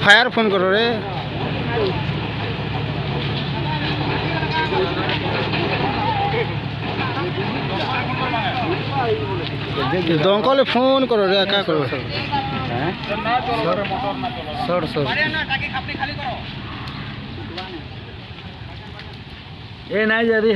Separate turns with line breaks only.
Fire phone করো রে। দমকলে phone করো রে, কা করো? হ্যাঁ সর সর এ নাই যা রে।